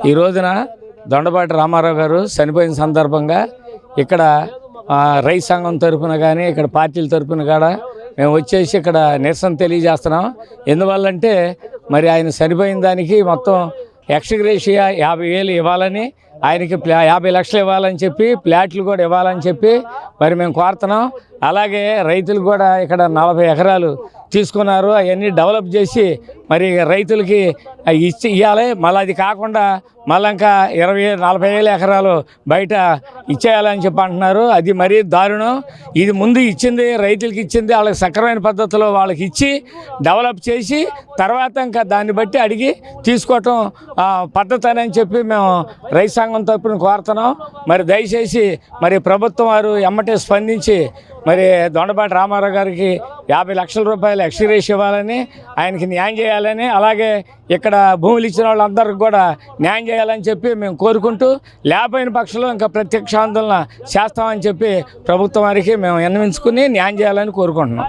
ఈ రోజున దొండపాటి రామారావు గారు చనిపోయిన సందర్భంగా ఇక్కడ రైతు సంఘం తరఫున కానీ ఇక్కడ పార్టీల తరఫున కూడా మేము వచ్చేసి ఇక్కడ నిరసన తెలియజేస్తున్నాం. ఎందువల్లంటే మరి ఆయన చనిపోయిన దానికి మొత్తం ఎక్స్గ్రేషియా 50,000 ఇవ్వాలని, ఆయనకి 50 లక్షలు ఇవ్వాలని చెప్పి, ప్లాట్లు కూడా ఇవ్వాలని చెప్పి మరి మేము కోరుతున్నాం. అలాగే రైతులు కూడా ఇక్కడ 40 ఎకరాలు తీసుకున్నారు, అవన్నీ డెవలప్ చేసి మరి రైతులకి ఇవ్వాలి. మళ్ళీ అది కాకుండా మళ్ళీ ఇంకా 40,000 ఎకరాలు బయట ఇచ్చేయాలని చెప్పి అంటున్నారు. అది మరీ దారుణం. ఇది ముందు ఇచ్చింది రైతులకి ఇచ్చింది వాళ్ళకి సక్రమైన పద్ధతిలో వాళ్ళకి ఇచ్చి డెవలప్ చేసి తర్వాత ఇంకా దాన్ని బట్టి అడిగి తీసుకోవటం పద్ధతి అని చెప్పి మేము రైతు సంఘం తరపున కోరుతున్నాం. మరి దయచేసి మరి ప్రభుత్వం వారు ఎమ్మటే స్పందించి మరి దొండపాటి రామారావు గారికి 50 లక్షల రూపాయలు ఎక్స్గ్రేషియా ఇవ్వాలని, ఆయనకి న్యాయం చేయాలని, అలాగే ఇక్కడ భూములు ఇచ్చిన వాళ్ళందరికీ కూడా న్యాయం చేయాలని చెప్పి మేము కోరుకుంటూ, లేకపోయిన పక్షంలో ఇంకా ప్రత్యక్ష ఆందోళన చేస్తామని చెప్పి ప్రభుత్వం వారికి మేము విన్నవించుకుని న్యాయం చేయాలని కోరుకుంటున్నాం.